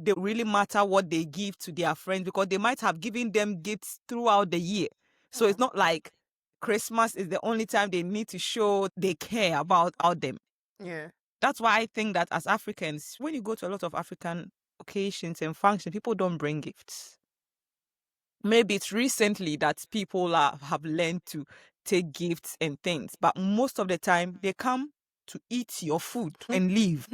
they really matter what they give to their friends, because they might have given them gifts throughout the year. So it's not like Christmas is the only time they need to show they care about them. Yeah. That's why I think that as Africans, when you go to a lot of African occasions and functions, people don't bring gifts. Maybe it's recently that people have learned to take gifts and things, but most of the time they come to eat your food and leave.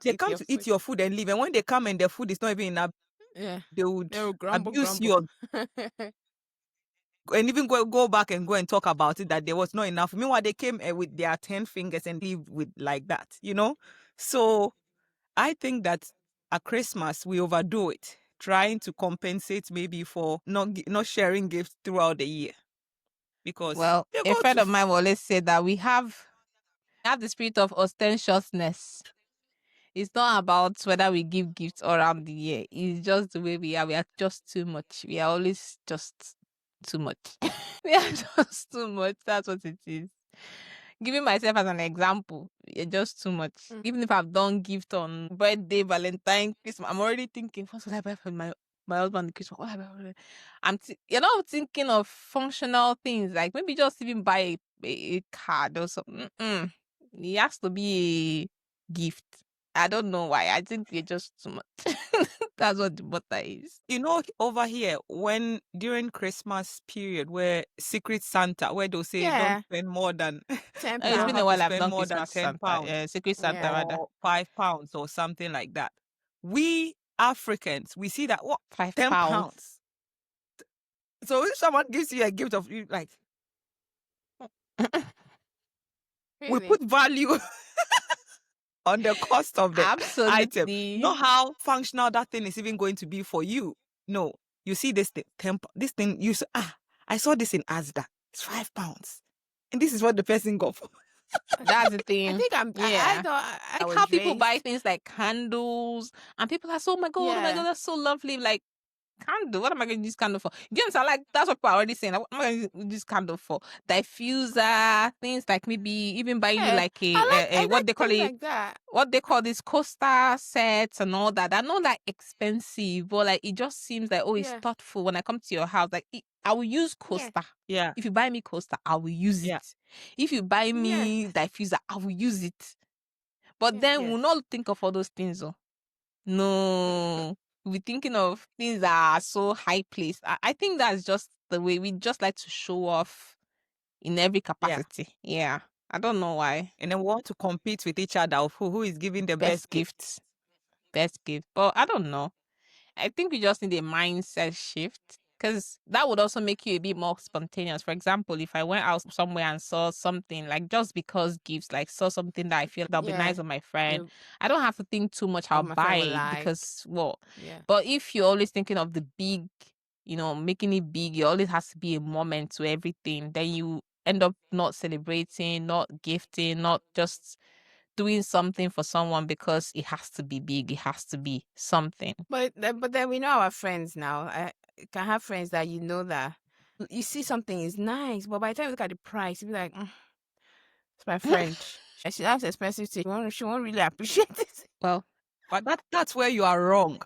They come to eat your food and leave. And when they come and the food is not even enough, they would grumble, abuse you and even go back and go and talk about it that there was not enough. Meanwhile, they came with their 10 fingers and leave with like that, So I think that at Christmas, we overdo it, trying to compensate maybe for not sharing gifts throughout the year. Because Well, a friend of mine will always say that we have the spirit of ostentatiousness. It's not about whether we give gifts around the year. It's just the way we are. We are just too much. We are always just too much. We are just too much. That's what it is. Giving myself as an example, you're just too much. Even if I've done gift on birthday, Valentine, Christmas, I'm already thinking, what should I buy for my husband Christmas? What will I buy? You're not thinking of functional things, like maybe just even buy a card or something. It has to be a gift. I don't know why. I think we're just too much. That's what the butter is. Over here, when during Christmas period, where Secret Santa, where they'll say don't spend more than £10. It's been a while I've spend done more than Christmas 10 Santa. pounds Secret Santa rather. or £5 or something like that. We Africans, we see that what £5. 10 pounds. So if someone gives you a gift of like, we put value on the cost of the item, not how functional that thing is even going to be for you. No, you see this thing, this thing. You say, I saw this in Asda. It's £5, and this is what the person got for. That's the thing. I think like how people buy things like candles, and people are so, oh my god, that's so lovely. Like, candle, what am I going to use candle for? Do you understand? Like, that's what people are already saying. Like, what am I going to use candle for? Diffuser, things like maybe even buying you like a what they call it, like that. What they call these coaster sets and all that. They're not like expensive, but like it just seems like, oh, it's thoughtful. When I come to your house, like I will use coaster. Yeah. If you buy me coaster, I will use it. If you buy me diffuser, I will use it. But then we'll not think of all those things. Oh. No. We're thinking of things that are so high placed. I think that's just the way we just like to show off in every capacity. Yeah. I don't know why. And then we want to compete with each other of who is giving the best gifts. Best gift. But I don't know. I think we just need a mindset shift, because that would also make you a bit more spontaneous. For example, if I went out somewhere and saw something, like just because gifts, like saw something that I feel that'll be nice on my friend, I don't have to think too much. I'll buy it because But if you're always thinking of the big, making it big, it always has to be a moment to everything. Then you end up not celebrating, not gifting, not just doing something for someone because it has to be big, it has to be something. But then we know our friends now. I can have friends that that you see something is nice, but by the time you look at the price, you be like, it's my friend. She has expensive things. She won't really appreciate it. Well, but that's where you are wrong.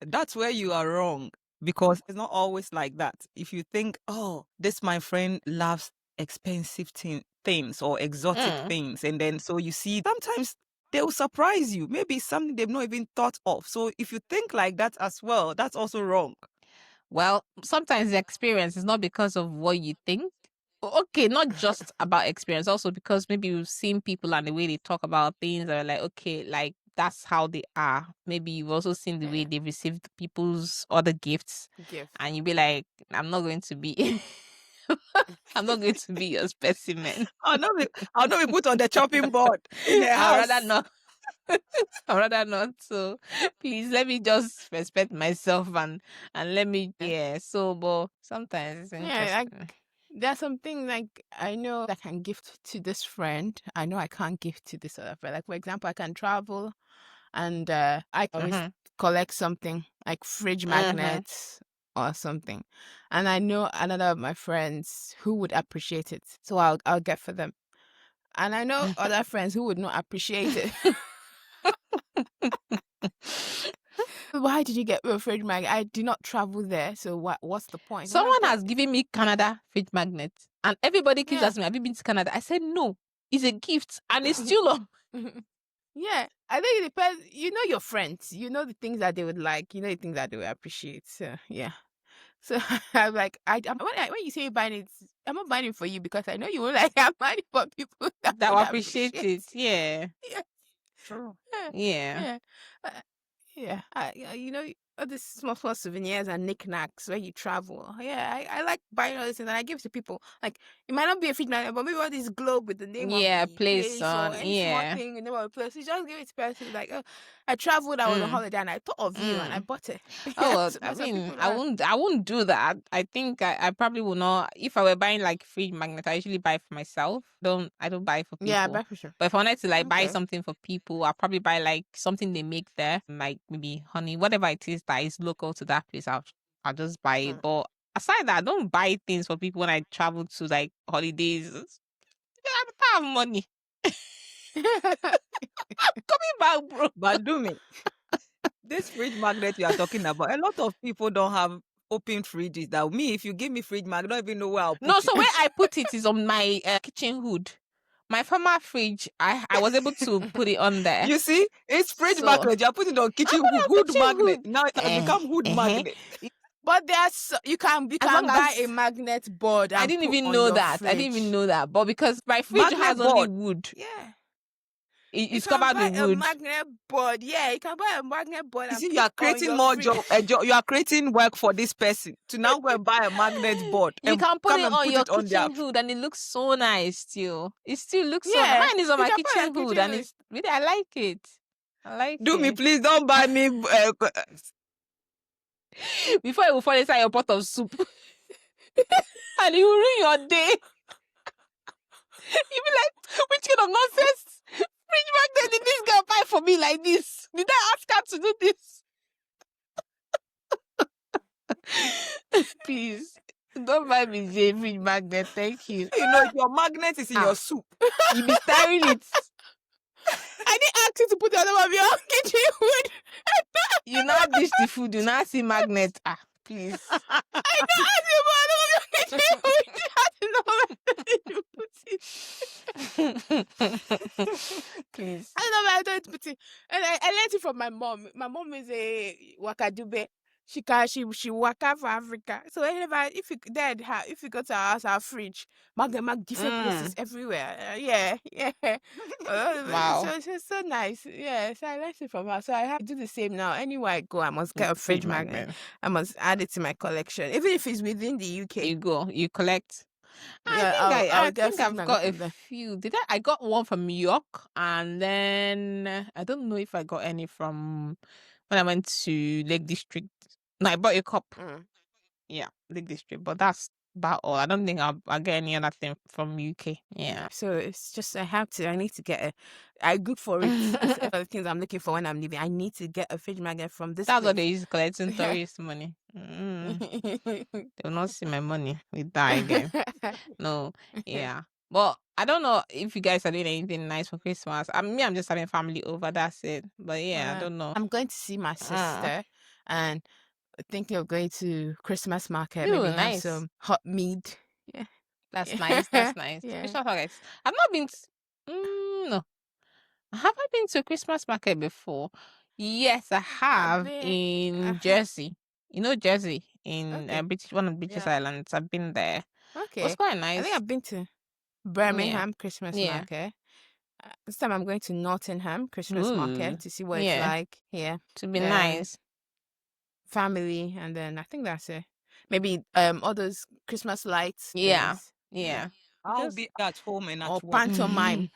That's where you are wrong, because it's not always like that. If you think, oh, this my friend loves expensive things or exotic things, and then so you see sometimes they will surprise you. Maybe it's something they've not even thought of. So if you think like that as well, that's also wrong. Well, sometimes the experience is not because of what you think. Okay, not just about experience, also because maybe you've seen people and the way they talk about things are like, okay, like that's how they are. Maybe you've also seen the way they've received people's other gifts. And you'll be like, I'm not going to be I'm not going to be your specimen. I'll not be put on the chopping board in the house. I'd rather not. I'd rather not. So please let me just respect myself and let me So but sometimes it's Yeah, interesting. there's something like I know that I can gift to this friend. I know I can't gift to this other friend. Like for example, I can travel and I always Mhm. collect something like fridge Mhm. magnets or something. And I know another of my friends who would appreciate it. So I'll get for them. And I know other friends who would not appreciate it. Why did you get a fridge magnet? I did not travel there. So what's the point? Why Someone get has given me Canada fridge magnet, and everybody keeps yeah. asking me, "Have you been to Canada?" I said no. It's a gift, and it's still on. Yeah, I think it depends. You know your friends. You know the things that they would like. You know the things that they would appreciate. So yeah. So I'm like, when you say you're buying it, I'm not buying it for you because I know you won't like. I'm buying it for people that That would will appreciate appreciate. it. Yeah. Yeah, True. yeah, Yeah. yeah. Uh, yeah, you know, all these small souvenirs and knickknacks when you travel. Yeah, I like buying all this and I give to people. Like, it might not be a fridge magnet, but maybe all this globe with the name of Yeah. the Place place or on. any small Yeah. thing, the name of the place. You just give it to person. Like, oh, I traveled, I was on Mm. holiday and I thought of you and I Mm. bought it. Oh Yeah, well, so, I but some mean, people I are. won't do that. I think I probably will not. If I were buying like fridge magnet, I usually buy for myself. I don't buy for Yeah, people. but for sure. But if I wanted to like buy Okay. something for people, I'll probably buy like something they make there, like maybe honey, whatever it is that is local to that place. I'll just buy it. But aside that, I don't buy things for people when I travel to like holidays. I don't have money. Coming back, bro. But do me, this fridge magnet you are talking about, a lot of people don't have open fridges. That me, if you give me fridge magnet, I don't even know where I'll No, put so it. where I put it is on my kitchen hood. My former fridge, I was able to put it on there. You see, it's fridge So magnet. You are putting it on I kitchen put it on hood kitchen magnet. hood. Now it has become hood magnet. But you can As long buy a as magnet board I and didn't put even on know your that. I didn't even fridge. know that. But because my fridge Magnet has only board. wood, Yeah. You it's can covered buy with a wood. magnet board. Yeah, you can buy a magnet board You and see, you put are on creating your more fridge. job. You are creating work for this person to now go and buy a magnet board You and can put come it and on put your it on their. kitchen hood and it looks so nice still. It still looks so nice. Yeah, Mine is on you my can put kitchen a hood kitchen and hood. it's really, I like it. I like Do me, it. please. Don't buy me. Before it will fall inside your pot of soup. And it will ruin your day. You'll be like, which kind of nonsense? Fridge magnet did this girl buy for me like this? Did I ask her to do this? Please, don't buy me J fridge magnet. Thank you. You know, your magnet is in your soup. You be stirring it. I didn't ask you to put it on top of your kitchen hood. You now dish the food. You now see magnet. Please. I don't ask you about it on your kitchen hood. I don't know where you put it. Please. I don't know where I don't put it. And I learned it from my mom. My mom is a Wakadube. She waka for Africa. So whenever if you go to our house, our fridge, mag different places everywhere. Yeah. Wow. So it's so nice. Yeah. So I learned it from her. So I have to do the same now. Anywhere I go, I must get a fridge magnet. I must add it to my collection, even if it's within the UK. You go. You collect. Yeah, I I'll get think fridge I've magnet got a from there. few. I got one from York, and then I don't know if I got any from when I went to Lake District. No, I bought a cup. Yeah, Lake District, but that's about all. I don't think I'll get any other thing from UK. Yeah. So it's just I need to get I good for it. It's one of the things I'm looking for when I'm leaving. I need to get a fridge magnet from this That's what place. they use collecting tourist money. They will not see my money with that again. No, yeah. But I don't know if you guys are doing anything nice for Christmas. I'm just having family over. That's it. But yeah, I don't know. I'm going to see my sister and thinking of going to Christmas market. Ooh, Maybe have nice. some hot meat. Yeah, That's nice. That's nice. Yeah. Christmas markets. I've not been. No, have I been to a Christmas market before? Yes, I have in Jersey. You know Jersey in Okay. one of the British Islands. I've been there. It was Okay. quite I nice. think I've been to Birmingham Christmas Yeah. market. This time I'm going to Nottingham Christmas Ooh, market to see what it's yeah. like. Yeah. To be nice. Family, and then I think that's it. Maybe all those Christmas lights. Yeah. things. Yeah. I'll Just be at home and at Or work. pantomime.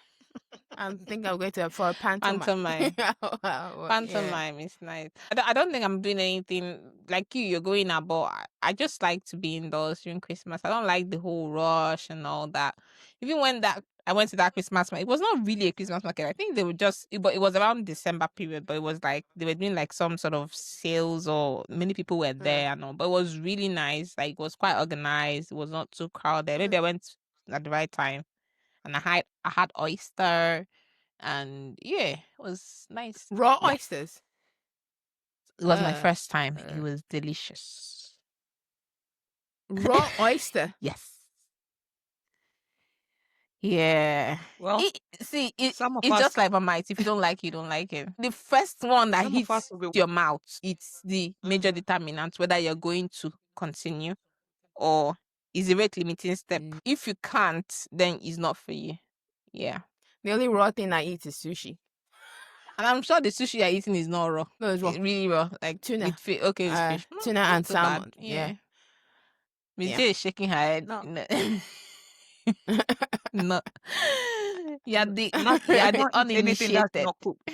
I think I'm going to for a pantomime. Pantomime. Yeah. Pantomime is nice. I don't think I'm doing anything like you. You're going out, but I just like to be indoors during Christmas. I don't like the whole rush and all that. Even when that I went to that Christmas market, it was not really a Christmas market. I think they were but it was around December period. But it was like they were doing like some sort of sales, or many people were there and all. But it was really nice. Like it was quite organized. It was not too crowded. Maybe I went at the right time, and I had oyster. And yeah, it was nice. Raw Yeah, oysters. it was my Uh, first time. It was delicious. Raw oyster. Yes. Yeah. Well, some of It's us, just like Marmite. If you don't like it, you don't like it. The first one that some of us hits will be. your mouth, it's the major determinant whether you're going to continue or is a rate limiting step. If you can't, then it's not for you. Yeah. The only raw thing I eat is sushi. And I'm sure the sushi you're eating is not raw. No, it's raw. It's really raw. Like Tuna. with fish. Okay, it's fish. Tuna Not and too bad. salmon. Yeah. Miss Yeah. J is shaking her head. No. No. You're the Not, you're I the don't eat anything that's uninitiated. not cooked.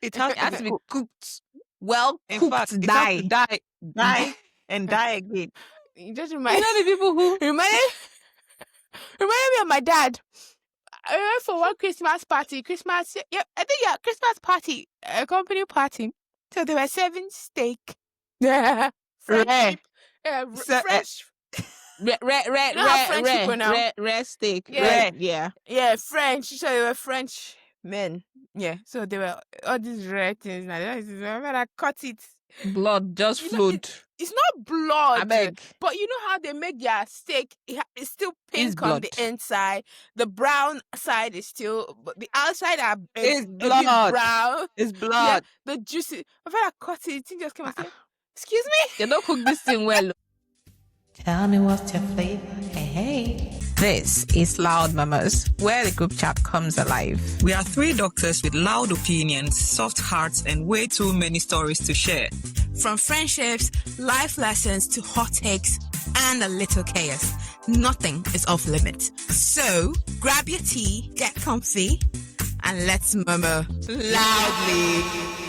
It has It has to to be be cooked. cooked. Well In cooked, fact, it die. has to die, and die again. You just You remind know the people who reminded me of my dad. I went for one Christmas party. Christmas party, a company party. So they were serving steak. French Rare. sheep. So, French. rare people now? rare steak. Yeah. Rare, yeah. Yeah, French. So they were French men. Yeah. So they were all these rare things. Now I cut it. Blood just You know, flowed. It's not blood. I beg. But you know how they make their steak? It's still It's pink on the blood. inside. The brown side is still, but the outside are It's a bit blood. brown. It's Yeah, blood. the juicy. I've had a cut it. It just came and said, "Excuse me." They don't cook this thing well. Tell me what's your flavor. Hey. This is Loud Mamas, where the group chat comes alive. We are three doctors with loud opinions, soft hearts, and way too many stories to share. From friendships, life lessons to hot takes and a little chaos, nothing is off limits. So grab your tea, get comfy, and let's murmur loudly.